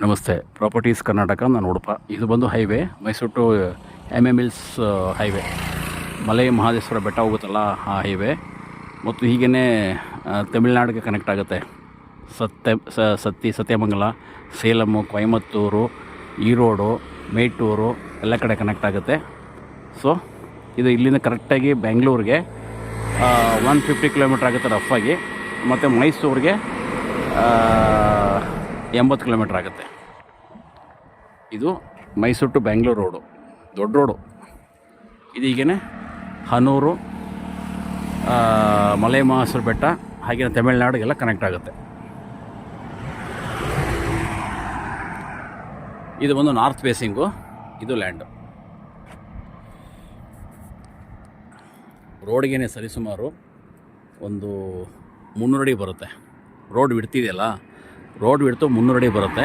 ನಮಸ್ತೆ. ಪ್ರಾಪರ್ಟೀಸ್ ಕರ್ನಾಟಕ. ನಾನು ಉಡುಪ. ಇದು ಬಂದು highway Mysuru to MMHills highway. Male Mahadeshwara Betta ಹೋಗುತ್ತಲ್ಲ ಆ ಹೈವೇ. ಮತ್ತು ಹೀಗೇ ತಮಿಳ್ನಾಡಿಗೆ ಕನೆಕ್ಟ್ ಆಗುತ್ತೆ. ಸತ್ಯಮಂಗಲ, ಸೇಲಮ್ಮು, ಕೊಯಮತ್ತೂರು, ಈರೋಡು, ಮೇಟೂರು ಎಲ್ಲ ಕಡೆ ಕನೆಕ್ಟ್ ಆಗುತ್ತೆ. ಸೊ ಇದು ಇಲ್ಲಿಂದ ಕರೆಕ್ಟಾಗಿ ಬೆಂಗಳೂರಿಗೆ 150 ಕಿಲೋಮೀಟ್ರ್ ಆಗುತ್ತೆ ರಫಾಗಿ. ಮತ್ತು ಮೈಸೂರಿಗೆ 80 ಕಿಲೋಮೀಟ್ರ್ ಆಗುತ್ತೆ. ಇದು ಮೈಸೂರು ಟು ಬೆಂಗಳೂರು ರೋಡು, ದೊಡ್ಡ ರೋಡು. ಇದು ಹೀಗೇ ಹನೂರು, ಮಲೆ ಮಹದೇಶ್ವರ ಬೆಟ್ಟ, ಹಾಗೆ ತಮಿಳ್ನಾಡಿಗೆಲ್ಲ ಕನೆಕ್ಟ್ ಆಗುತ್ತೆ. ಇದು ಒಂದು ನಾರ್ತ್ ಫೇಸಿಂಗು. ಇದು ಲ್ಯಾಂಡು. ರೋಡ್ಗೇ ಸರಿಸುಮಾರು ಒಂದು 300 ಅಡಿ ಬರುತ್ತೆ. ರೋಡ್ ಬಿಡ್ತಿದೆಯಲ್ಲ, ರೋಡ್ ಬಿಡ್ತು 300 ಅಡಿ ಬರುತ್ತೆ.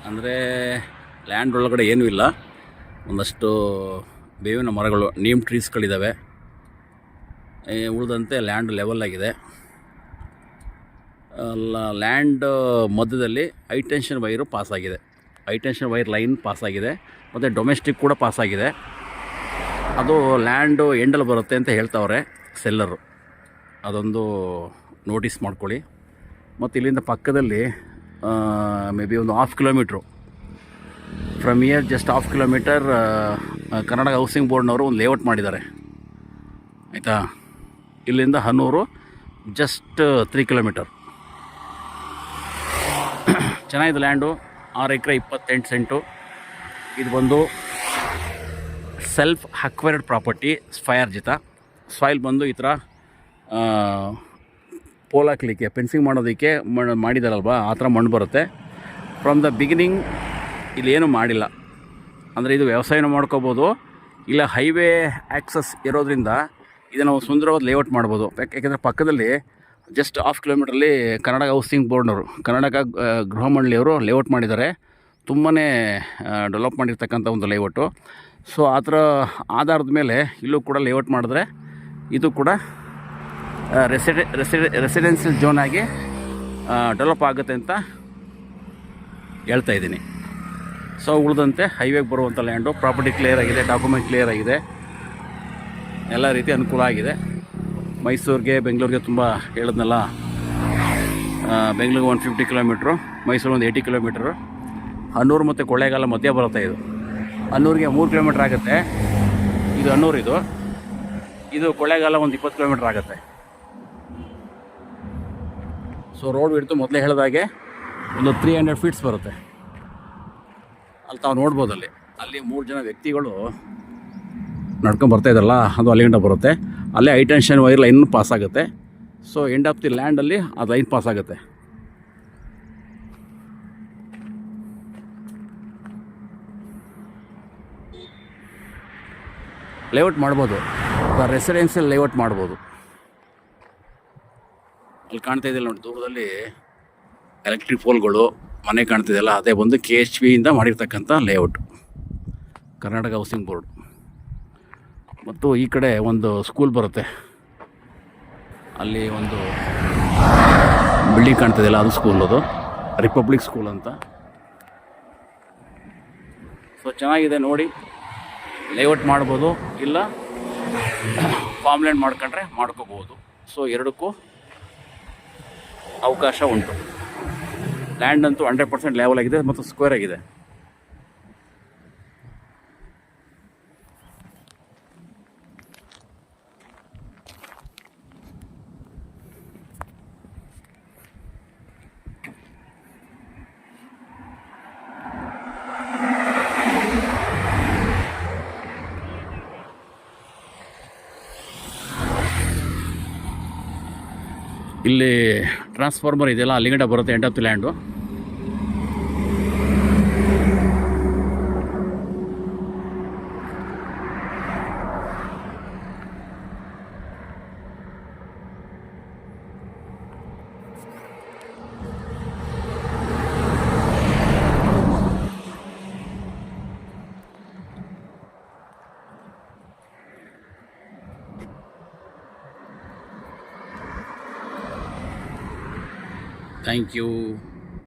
ಅಂದರೆ ಲ್ಯಾಂಡ್ ಒಳಗಡೆ ಏನೂ ಇಲ್ಲ, ಒಂದಷ್ಟು ಬೇವಿನ ಮರಗಳು, ನೀಮ್ ಟ್ರೀಸ್ಗಳಿದ್ದಾವೆ. ಉಳಿದಂತೆ ಲ್ಯಾಂಡ್ ಲೆವೆಲ್ ಆಗಿದೆ. ಲ್ಯಾಂಡ್ ಮಧ್ಯದಲ್ಲಿ ಹೈ ಟೆನ್ಷನ್ ವೈರು ಪಾಸಾಗಿದೆ. ಹೈ ಟೆನ್ಷನ್ ವೈರ್ ಲೈನ್ ಪಾಸಾಗಿದೆ. ಮತ್ತು ಡೊಮೆಸ್ಟಿಕ್ ಕೂಡ ಪಾಸಾಗಿದೆ. ಅದು ಲ್ಯಾಂಡು ಎಂಡಲ್ಲಿ ಬರುತ್ತೆ ಅಂತ ಹೇಳ್ತಾವ್ರೆ ಸೆಲ್ಲರು. ಅದೊಂದು ನೋಟಿಸ್ ಮಾಡ್ಕೊಳ್ಳಿ. ಮತ್ತು ಇಲ್ಲಿಂದ ಪಕ್ಕದಲ್ಲಿ ಮೇ ಬಿ ಒಂದು 1/2 kilometre from here, just 1/2 kilometre Karnataka housing ಬೋರ್ಡ್ನವರು ಒಂದು ಲೇಔಟ್ ಮಾಡಿದ್ದಾರೆ, ಆಯಿತಾ. ಇಲ್ಲಿಂದ ಹನೂರು ಜಸ್ಟ್ 3 ಕಿಲೋಮೀಟರ್. ಚೆನ್ನಾಗಿದೆ ಲ್ಯಾಂಡು. 6 acre 28 cent. ಇದು ಬಂದು ಸೆಲ್ಫ್ ಅಕ್ವೈರ್ಡ್ ಪ್ರಾಪರ್ಟಿ, ಸ್ವಯಾರ್ಜಿತ. ಸಾಯಿಲ್ ಬಂದು ಈ ಥರ ಪೋಲ್ ಹಾಕಲಿಕ್ಕೆ, ಫೆನ್ಸಿಂಗ್ ಮಾಡೋದಕ್ಕೆ ಮಾಡಿದಾರಲ್ವ, ಆ ಥರ ಮಣ್ಣು ಬರುತ್ತೆ. ಫ್ರಮ್ ದ ಬಿಗಿನಿಂಗ್ ಇಲ್ಲಿ ಏನೂ ಮಾಡಿಲ್ಲ. ಅಂದರೆ ಇದು ವ್ಯವಸಾಯನೂ ಮಾಡ್ಕೋಬೋದು, ಇಲ್ಲ ಹೈವೇ ಆ್ಯಕ್ಸಸ್ ಇರೋದ್ರಿಂದ ಇದನ್ನು ಸುಂದರವಾದ ಲೇಔಟ್ ಮಾಡ್ಬೋದು. ಯಾಕೆಂದರೆ ಪಕ್ಕದಲ್ಲಿ ಜಸ್ಟ್ 1/2 ಕಿಲೋಮೀಟ್ರಲ್ಲಿ ಕರ್ನಾಟಕ ಹೌಸಿಂಗ್ ಬೋರ್ಡ್ನವರು, ಕರ್ನಾಟಕ ಗೃಹ ಮಂಡಳಿಯವರು ಲೇಔಟ್ ಮಾಡಿದ್ದಾರೆ. ತುಂಬಾ ಡೆವಲಪ್ ಮಾಡಿರ್ತಕ್ಕಂಥ ಒಂದು ಲೇಔಟು. ಸೊ ಆ ಥರ ಆಧಾರದ ಮೇಲೆ ಇಲ್ಲೂ ಕೂಡ ಲೇಔಟ್ ಮಾಡಿದ್ರೆ ಇದು ಕೂಡ ರೆಸಿಡೆನ್ಷಿಯಲ್ ಝೋನ್ ಆಗಿ ಡೆವಲಪ್ ಆಗುತ್ತೆ ಅಂತ ಹೇಳ್ತಾ ಇದ್ದೀನಿ. ಸೊ ಉಳಿದಂತೆ ಹೈವೇಗೆ ಬರುವಂಥ ಲ್ಯಾಂಡು, ಪ್ರಾಪರ್ಟಿ ಕ್ಲಿಯರ್ ಆಗಿದೆ, ಡಾಕ್ಯುಮೆಂಟ್ ಕ್ಲಿಯರ್ ಆಗಿದೆ, ಎಲ್ಲ ರೀತಿ ಅನುಕೂಲ ಆಗಿದೆ. ಮೈಸೂರಿಗೆ, ಬೆಂಗಳೂರಿಗೆ ತುಂಬ ಹೇಳಿದ್ನಲ್ಲ, ಬೆಂಗಳೂರಿಗೆ 150 ಕಿಲೋಮೀಟ್ರು, ಮೈಸೂರು ಒಂದು 80 ಕಿಲೋಮೀಟ್ರು. ಹನ್ನೂರು ಮತ್ತು ಕೊಳ್ಳೇಗಾಲ ಮಧ್ಯೆ ಬರುತ್ತೆ. ಇದು ಹನ್ನೂರಿಗೆ 3 ಕಿಲೋಮೀಟ್ರ್ ಆಗುತ್ತೆ. ಇದು ಹನ್ನೂರು, ಇದು ಕೊಳ್ಳೇಗಾಲ ಒಂದು 20 ಕಿಲೋಮೀಟ್ರ್ ಆಗುತ್ತೆ. ಸೊ ರೋಡ್ ಬಿಡ್ತು ಮೊದಲೇ ಹೇಳಿದಾಗೆ ಒಂದು 300 ಫೀಟ್ಸ್ ಬರುತ್ತೆ. ಅಲ್ಲಿ ತಾವು ನೋಡ್ಬೋದು, ಅಲ್ಲಿ 3 ಜನ ವ್ಯಕ್ತಿಗಳು ನಡ್ಕೊಂಡು ಬರ್ತಾಯಿದ್ದಾರಲ್ಲ, ಅದು ಅಲ್ಲಿಂದ ಬರುತ್ತೆ. ಅಲ್ಲೇ high tension wire line pass ಆಗುತ್ತೆ. ಸೊ ಎಂಡ್ ಆಫ್ ದಿ ಲ್ಯಾಂಡಲ್ಲಿ ಅದು ಲೈನ್ ಪಾಸ್ ಆಗುತ್ತೆ. ಲೇಔಟ್ ಮಾಡ್ಬೋದು, ರೆಸಿಡೆನ್ಷಿಯಲ್ ಲೇಔಟ್ ಮಾಡ್ಬೋದು. ಅಲ್ಲಿ ಕಾಣ್ತಾ ಇದೆಯಲ್ಲ ನೋಡಿ, ದೂರದಲ್ಲಿ ಎಲೆಕ್ಟ್ರಿಕ್ ಪೋಲ್ಗಳು, ಮನೆ ಕಾಣ್ತಿದೆಯಲ್ಲ, ಅದೇ ಒಂದು KHB ಇಂದ ಮಾಡಿರ್ತಕ್ಕಂಥ ಲೇಔಟ್, ಕರ್ನಾಟಕ ಹೌಸಿಂಗ್ ಬೋರ್ಡ್. ಮತ್ತು ಈ ಕಡೆ ಒಂದು ಸ್ಕೂಲ್ ಬರುತ್ತೆ, ಅಲ್ಲಿ ಒಂದು ಬಿಲ್ಡಿಂಗ್ ಕಾಣ್ತಿದೆಯಲ್ಲ, ಅದು ಸ್ಕೂಲ್, ಅದು ರಿಪಬ್ಲಿಕ್ ಸ್ಕೂಲ್ ಅಂತ. ಸೊ ಚೆನ್ನಾಗಿದೆ ನೋಡಿ, ಲೇಔಟ್ ಮಾಡ್ಬೋದು, ಇಲ್ಲ ಫಾರ್ಮ್ ಲ್ಯಾಂಡ್ ಮಾಡ್ಕೊಂಡ್ರೆ ಮಾಡ್ಕೋಬೋದು. ಸೊ ಎರಡಕ್ಕೂ ಅವಕಾಶ ಉಂಟು. ಲ್ಯಾಂಡ್ ಅಂತೂ 100% ಲೆವೆಲ್ ಆಗಿದೆ ಮತ್ತು ಸ್ಕ್ವೇರ್ ಆಗಿದೆ. ಇಲ್ಲಿ ಟ್ರಾನ್ಸ್ಫಾರ್ಮರ್ ಇದೆಯಲ್ಲ, ಅಲ್ಲಿಗಂಟ ಬರುತ್ತೆ end of the land. Thank you.